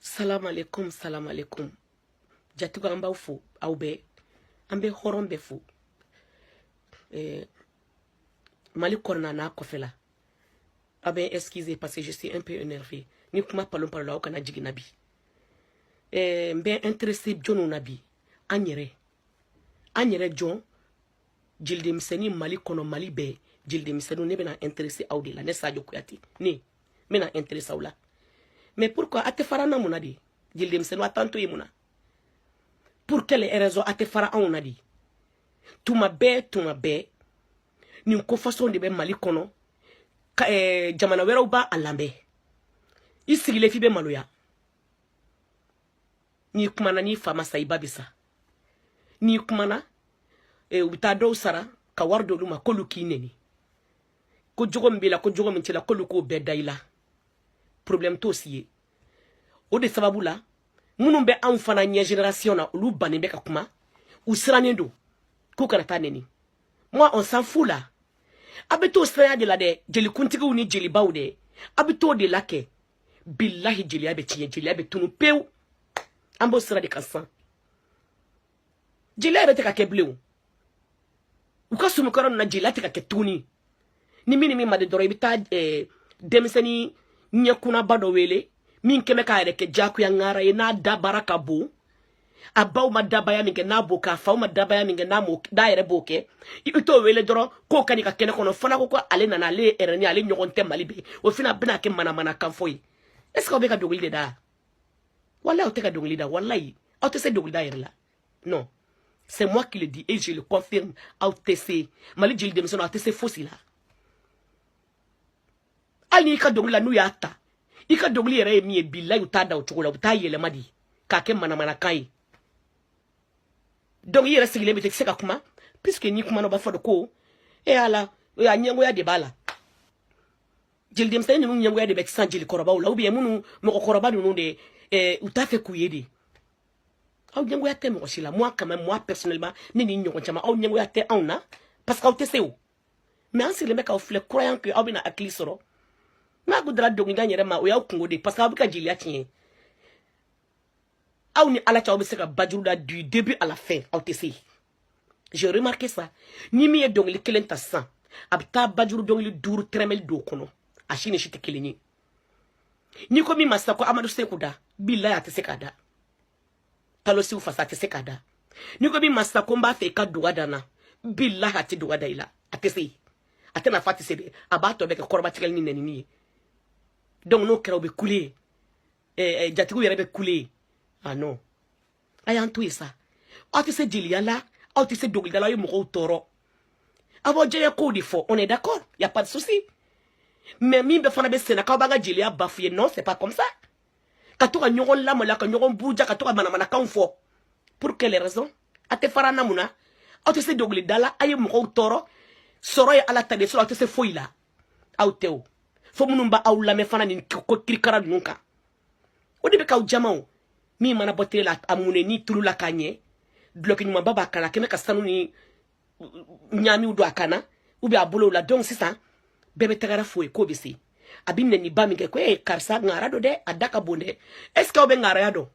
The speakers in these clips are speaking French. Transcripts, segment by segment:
Salam alaikum, salam alaikum. Jatigo amba fou, aube, ambe horombe fou. Mali korna na kofela. Abe excusez parce que je suis un peu énervé. Ni kuma palon la okana jigi nabi. Mbe intéressé jono nabi. Anyere John. Jilde miseni Mali kono Mali be. Jilde miseni ne bena intéressé audi la ne sadio kuyati. Ne. Mena intéressé aula. Mais pourquoi ate fara na munadi? Jilde miseni atanto yimuna. Pour quelle raison ate fara aunadi? Tuma be. Ni ko façon de be Mali kono. Jamana wera uba alambe. Isigile fi be maloya. Ni kumana ni fama saiba bisa. Ni kumana ubita do sara ka wardo luma kolu kineni. Ko jogo mbila ko jogo mintila kolu ko bedaila. Problème to siye. O de sababu la munun be an fana nya génération na olu banin be ka kuma usranen do ko karata neni. Moi on s'en fout là. Abito sraya de la de jeli kuntigi uni jeli bawde. Abito de la ke billahi jeli abe tiye jeli abe tunu peu. Ambo sra de kansan. Jeli abe te ka kebleu. Uka sumu koron na jeli ate ka ketuni. Ni mi made doro ibita demiseni nyakuna bado wele. Min keme ka ere ke jaku ya ngara ye na da baraka bo. Abaw ma daba ya minge na boka fa ma daba ya minge na mo da ere boke ito wele doro ko kani ka kene kono fana ko ale na le ere ni ale nyogon te malibe o fina bina ke mana kan foyi est-ce que on be ka dogli da wallahi o te ka dogli da wallahi o te se dogli da ere la non c'est moi qui le dis et je le confirme au TC mali jil dem sono au TC fossi là ali ka dogli la nu ya ta ika dogli ere mi e billahi utada o chokola utayele madi ka ke mana kai. Donc il reste qu'il est kuma puisque ni kuma no ba fodo ko e ala ya nyengo ya de bala jil dem sen nu nyengo ya de be san jil koroba wala ubi munu mo koroba nu de utafe kuyedi aw nyengo ya te mo sila moi quand même moi personnellement ni nyengo chama aw nyengo ya te auna parce que aw te seu mais en le mec aw fle croyant que aw bina akli soro na gudra dogi nganyere ma o ya kungo de parce que aw bika jil ya tien aw ni ala chaw be se ka bajuda du début à la fin aw te se. J'ai remarqué ça. Ni mi e dongli kelenta san. Abta bajuru dongli duru tremel do kono. Ashine shite keleni. Ni ko mi masako Amadou Sekuda. Billahi ate sekada. Talo si ufasa ate sekada. Ni ko mi masako mba fe ka duwadana. Billahi ate duwada ila. Ate se. Ate na fati sebe. Abato beke korba tikel ni neni. Donc no kera obe kule. Jatigu yere be kule. Ah non. Ayan tout ça. Ate se jili la. Ou tu sais d'où il y a toro. Avant j'ai un coup de faux, on est d'accord, y a pas de souci. Mais mimbe fana be sena ka baga jili a bafoué non, c'est pas comme ça. Ka to ka nyoron la mola ka nyoron buja ka to ka mana kan fo. Pour quelle raison? Ate fara namuna. Ou tu sais d'où il dala ayi mo toro. Soro ya ala tade soro tu sais foi la. Au teo. Fo munumba au la me fana ni ko krikara nunka. O de be ka jamao. Mi mana botte la amune ni tulu la kanye. Bloqué nyuma baba kana keme kasanu ni nyami udo akana ubi abolo la donc c'est ça bébé tagara foué ko bisi abimne ni baminge ko karsa ngara do de adaka bonde est-ce que obe ngara yado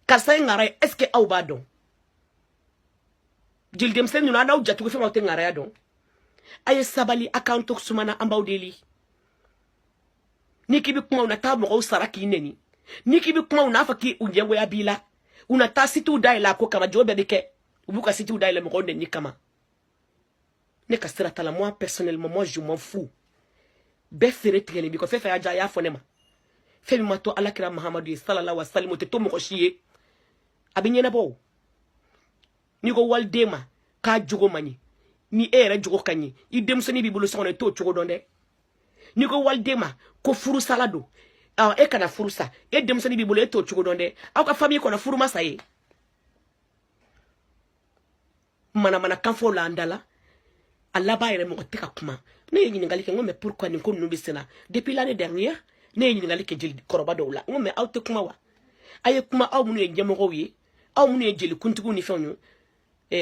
karsa ngara est-ce que au bado jildem sen nuna na ujatu ko fema te ngara yado aye sabali akanto sumana ambawdeli niki bi kuma una tabo ko saraki neni niki bi kuma una faki unjengo ya bila una ta situ daila ko kama jobe beke ubuka situ daila mo konde ni kama ne kasira tala moi personnellement moi je m'en fous be fere tigele bi ko fe ya ja ya fonema fe mi mato alakira muhammadu sallallahu alaihi wasallam te to mo ko shiye abinyena bo ni go waldema ka jogo mani ni ere jogo kanyi idem so ni bi bulu so ne to jogo donde ni go waldema ko furu salado e kana furusa e demsani bi bole to chugo donde aw ka famille ko na furuma saye mana kanfo la andala Allah ba yere mo tika kuma ne yi ngali ke ngome pourquoi ni ko no bisena depuis l'année dernière ne yi ngali ke jeli koroba do la ngome aw te kuma wa aye kuma aw munu e jemo ko wi aw munu e jeli kuntigu ni fenyu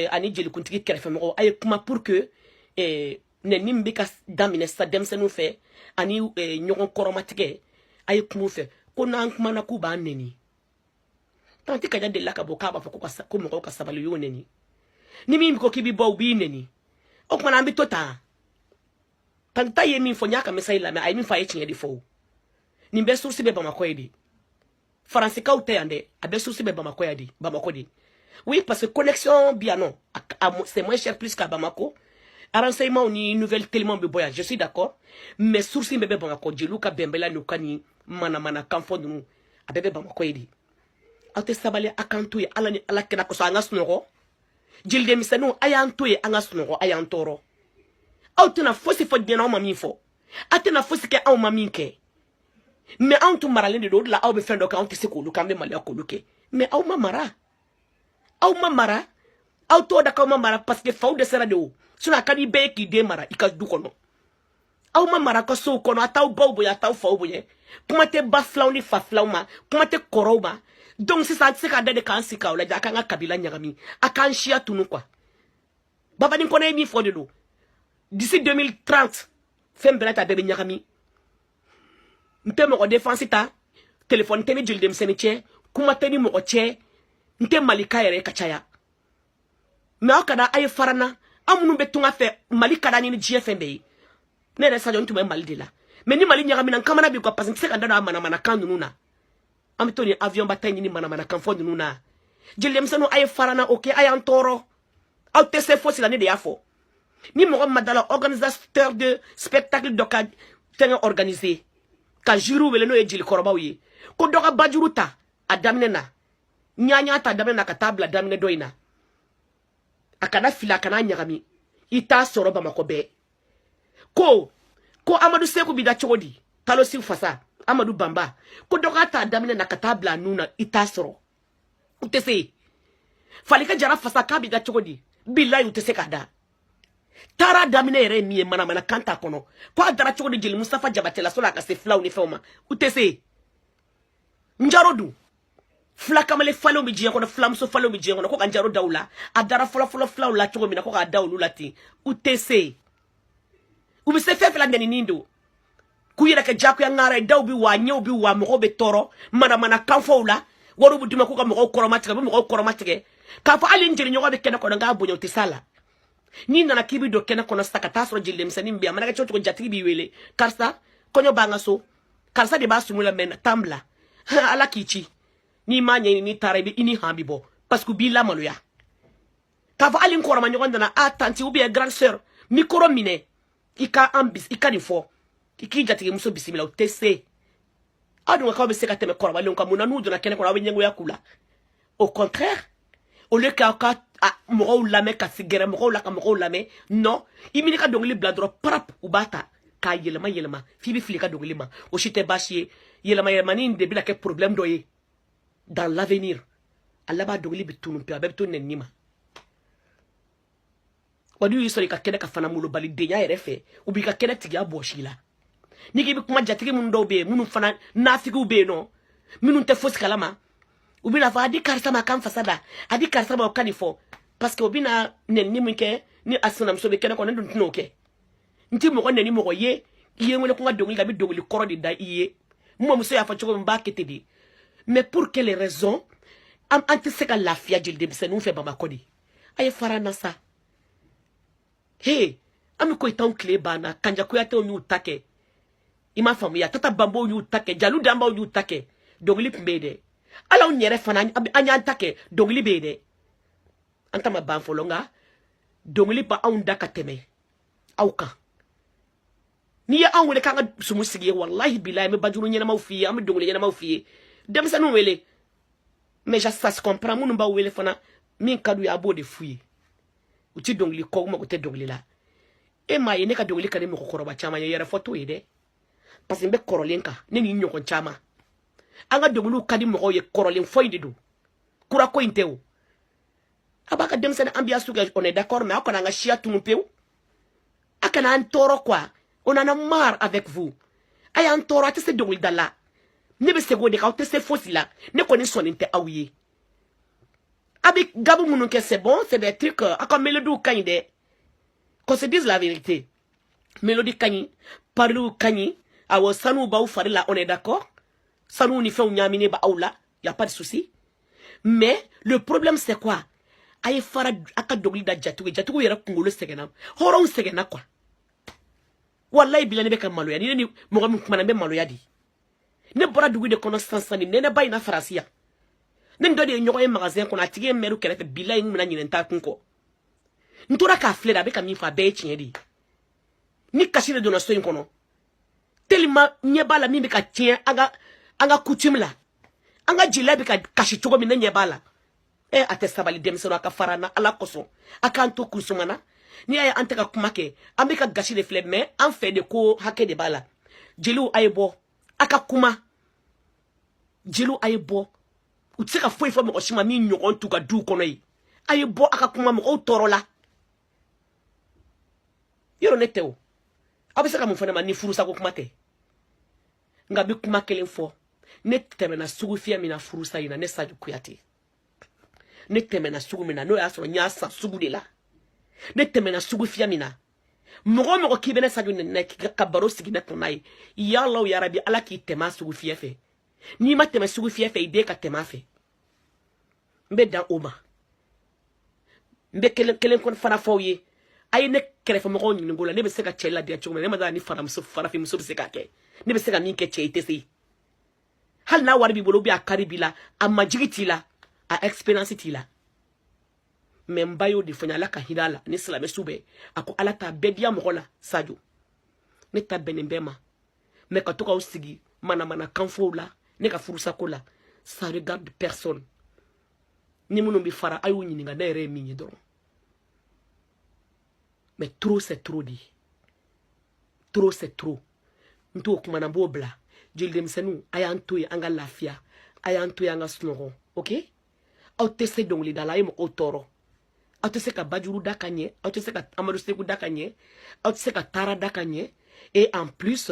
ani jeli kuntigi kerefe mo aye kuma pour que ne nimbe ka damine sa demsenu fe ani nyogon koromatike aye kumu fe ko nan kuma na ku ba neni tanti ka de la ka bo ka ba ko mo ka sabali yo neni ni mi ko kibi bo bi neni o kuma na bi tota tanta ye mi fo nyaka mesai la me ay mi fa ye chinye di fo ni be source be ba makoyedi France ka ute ande abe source be ba makoyedi ba makodi oui parce que connexion bien non c'est moins cher plus qu'à Bamako renseignement ni nouvelle tellement be boya je suis d'accord mais source be ba makodi luka bembela ni kani mana kamfo nu abe ba makoyedi ate sabale akantu ya ala ni ala kena ko so anga sunoro jilde misanu ayantu ya anga sunoro ayantoro autena fosi fo dena mami fo atena fosi ke aw mami ke mais antu maralen de do la aw be fendo ka antu se ko lu kambe mali ko luke mais aw mamara aw to da ka mamara parce que faw de sera de o suna kadi be ki de mara ika du kono aw mamara ko so kono ataw bawbo ya taw fawbo ye kuma te ba flaw ni fa flaw ma kuma te koroba donc c'est ça c'est ka de kan sika o la ja kan kabila nyagami akan shia tunu kwa baba ni kono mi fo de do d'ici 2030 fem belata bebe nyagami nte mo défense ta téléphone teni jildem seniche kuma teni mo che nte malika yere kachaya me akada ay farana amunu betunga fe malika dani ni GFM be ne resa jontu me mali de la mais ni mali nyagami nan kamana bi ko parce que se kanda mana kanu nuna amitoni avion batay ni mana kan fond nuna jildem sanu ay farana OK ay antoro au tese fo la ne de yafo ni mo madala organisateur de spectacle doka tenga organisé ka juru wele no ejili koroba wi ko doka bajuruta adamne na nyanya ta adamne na katabla adamne doina akana fila kana nyagami ita soro ba makobe ko Amadou Sekou bida chodi talo si fasa Amadou Bamba ko doka ta adamne na katabla nuna ita soro utese falika jara fasa ka bida chodi billahi utese kada tara damine yere miye mana kanta kono ko adara choko de jeli Mustafa Jabatela sola ka se flaw ni fewma utese njarodu fla kamale falo mi jiya kono flam so falo mi jiya kono ko ka njaro dawla adara flo flaw la choko mi na ko ka dawlu lati utese ubi se fe fela ngani nindo kuyira ka jaku ya ngara dawbi wa nyewbi wa mo be toro mana kanfo la waru bu dima ko ka mo koromatige ka fa ali njeri nyogo be kene ko nga bonyo tisala ni nana kibi do kena kono saka tasro jilde msani mbia manaka chocho jatigi bi wele karsa konyo banga so karsa de basu mula men tambla ala kichi ni manye ni tarabi ini hambibo parce que bila maluya kava alin kora manyo ndana atanti ubi grande sœur mikoro mine ika ambis ika ni fo iki jatigi muso bisimila utese adu ngaka be seka teme kora balon kamuna nudo na kena kora wenyengo yakula au contraire au lieu ka moko lame ka sigere moko la ka moko lame non imini ka dongli bladro prap ubata ka yelema fibi filika dongli ma o chite bashie yelema ni de bila ke problème doye dans l'avenir Allah ba dongli bitunu pe abetun nenima wadu yisori ka kene ka fana mulo bali denya erefe ubi ka kene tiga boshila nigi bi kuma jatigi mun do be munu fana nafigu be no minu te fosi kalama ubina fa adi karsa ma kan fasada adi karsa ba kanifo parce que obina nenni munke ni asuna mso be kene ko ndun tinoke nti mo ko nenni mo ko ye ngole ko ngadongli gabi dogli koro di da iye mo muso ya fa choko mba ketedi mais pour quelle raison am antiseka lafia jilde bise nu fe baba kodi ay farana sa he am ko itan clé bana kanja ko yate o utake ima famu ya tata bambo utake jalu damba utake dogli pmbede ala unyere fana anyantake dogli bede anta ma banfolonga dongli ba aunda kateme auka ni ya anwele kanga sumusigi wallahi billahi me bajuru nyena mawfi am dongli nyena mawfi dem sa no wele mais ça se comprend mun ba wele fana min kadu ya bode fuyi uti dongli ko mo te dongli la e ma yene ka dongli kane mo ko koroba chama yere foto yede parce que be korolenka ne ni nyoko chama anga donglu kadi mo ye korolen foyde do kura ko inteo abaka dem sen ambiance suga on est d'accord mais akona nga chia tout peu akana antoro quoi on en a marre avec vous ay antoro ate se dongli dala ne be se gode ka ate se fosila ne koni soninte awiye abi gabu munu ke c'est bon c'est des trucs akon melodou kanyde qu'on se dise la vérité mélodie kanyi parlou kanyi awo sanu ba ou farila on est d'accord Sanu ni fait nyamine ba aula, y a pas de souci. Mais le problème c'est quoi? Aye fara aka dogli da jatugo yera kungolo segena. Horon segena quoi. Wallahi bilani be kam maloya ni mo gam kuma na be maloya di. Ne bora dugu de kono sansani ne bay na farasiya. Ne ndo de nyogo e magasin kono atige meru kele fe billahi nguna nyinen ta kunko. Ntora ka fleda be kam mi fa be chinye di. Ni kashire dona so kono. Tellement nyebala mi be ka tien anga coutume la. Anga jila be ka kashi chogo mi ne nyebala. Atestabali demseno aka farana ala koso aka anto kusumana ni aya anteka kumake ambeka gashi de flemme mais en fait de ko hake de bala jelu ayebo aka kuma jelu ayebo utsika foi fo mo shima mi nyogon tuka du kono yi ayebo aka kuma mo torola yoro neteo abisaka mo fana mani furusa ko kumate ngabi kuma kelen fo neteme na sugu fia mina furusa ina ne saju kuyati ne temena sugu mina no ya so nya sa sugu de la ne temena sugu fia mina mogo ki bene saju ne ka baro sigi na tonai ya Allah ya rabbi ala ki tema sugu fia fe ni ma tema sugu fia fe ide ka tema fe mbe dan oma mbe kelen kon fara foye ay ne kere fa mogo ni ngola ne be se ka chela dia chuma ne ma da ni fara muso fara fi muso be se ka ke ne be se ka min ke cheite si hal na warbi bolo bi akari bila amma jigiti la a experience tila membayo di fonya la kahidala ni salame sube ako ala ta bedia mogola sajo ne ta benembema me ka toka usigi mana kanfo la ne ka furusa ko la ça regarde personne ni munu bi fara ayu nyinga na ere minyi doron mais trop c'est trop dit trop c'est trop nto kuma na bobla jildem senu ayanto ya anga lafia ayanto ya anga snoro okay autese dongli dala yimo otoro autese ka bajuru dakanye autese ka amadu seku dakanye autese ka tara dakanye et en plus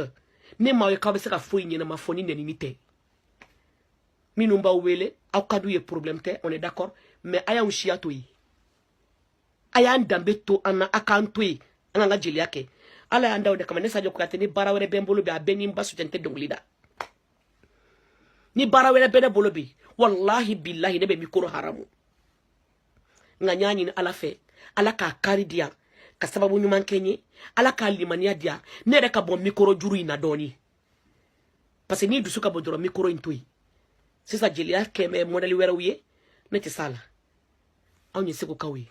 ne ma ka bese ka foyine na mafoni ne limite minumba wele akadu ye problème te on est d'accord mais aya unshia to yi aya ndambe to ana akanto yi ana nga jeli yake ala ya ndaw de kama ne sajo ko ateni barawere bembolo bi abeni mbasu tente dongli da ni barawere bene bolobi wallahi billahi nebe mikoro haramu nganyani ni ala fe ala ka kari dia ka sababu nyuman kenye ala ka limania dia nere ka bon mikoro juru ina doni parce ni dusuka bodoro mikoro intui sisa jelia keme modeli wera wiye neti sala awni seko kawi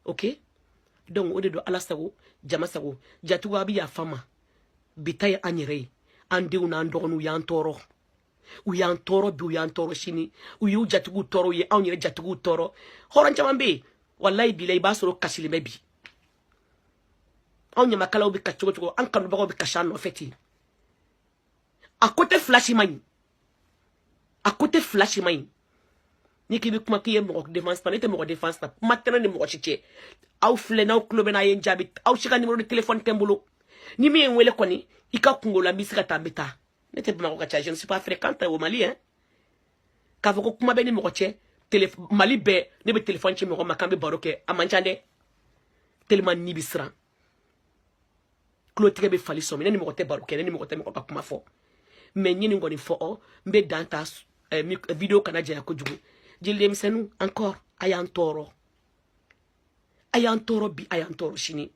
okay donc ode do ala sago jama sago jatugo abi ya fama bitay anyere andi una ndonu ya ntoro uyan toro bi uyan toro shini uyu jatugu toro ye awnyere jatugu toro horan chamambe wallahi bilay basoro kashili mebi awnya makala obi kachogo an kanu bago bi kashano feti à côté flash main ni ki bi kuma ki mo défense pas nete mo défense pas maintenant ni mo chiche aw fle na club na yen jabi aw chika numéro de téléphone tembulo ni mi enwele koni ika kungola misika tambeta nete pas ma je ne suis pas fréquente au Mali hein kavoko kuma beni mo che téléphone Mali be ne be téléphone chi mo makambe baroke amanchande tellement ni bisran clotre be fali so ni mo te baroke ni mo te mo pa kuma fo mais ni ngoni fo mbe danta vidéo canadien ko jugu jilem senu encore ayantoro bi ayantoro shini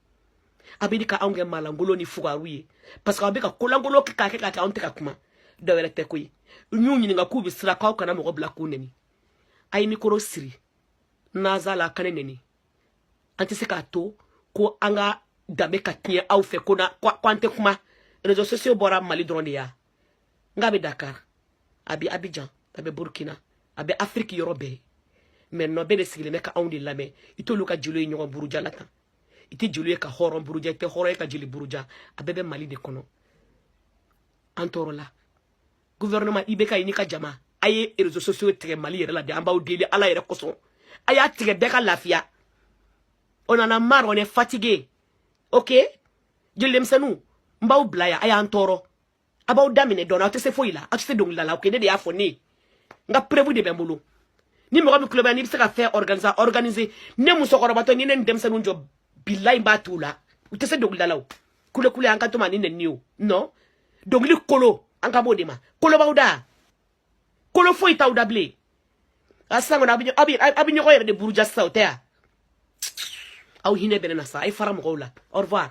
abidika aunge malangolo ni fugaruye parce que abika kolangolo ka onte kuma dawere te koyi nyunyi nga kubi sira ka kana mo bla kuneni ay mikoro siri nazala kaneneni anti se ka to ko anga dabe ka tie au fe kona kwante kuma réseaux sociaux bora Mali drone ya ngabe Dakar abi Abidjan abi Burkina abi Afrique Europe mais no be de sigile meka awndi lame ito luka jilo nyo buruja lata iti jilo ka horon buruja te horo ka jili buruja abebe Mali de kono antorola gouvernement ibeka inika jama aye réseaux sociaux tege Mali yere la de amba odeli ala yere koso aya tege beka lafia on en a marre on est fatigué OK jilem sanu mbaw blaya aya antoro about damine dona atese foila atese dongla la OK ne de ya foni nga prévu de bembolo ni mo ko club ni bisa ka faire organiser ne muso ko rabato ni ne dem sanu job billahi batula utese dongla law kule anka to mani ne niu non donc li kolo anka bodima kolo bawda foyi t'aw da bilen a sisan kɔni a bɛ ɲɔgɔn yɛrɛ de buruja sisan o tɛ ya aw hinɛ bɛnɛ na sa a ye fara mɔgɔw la au revoir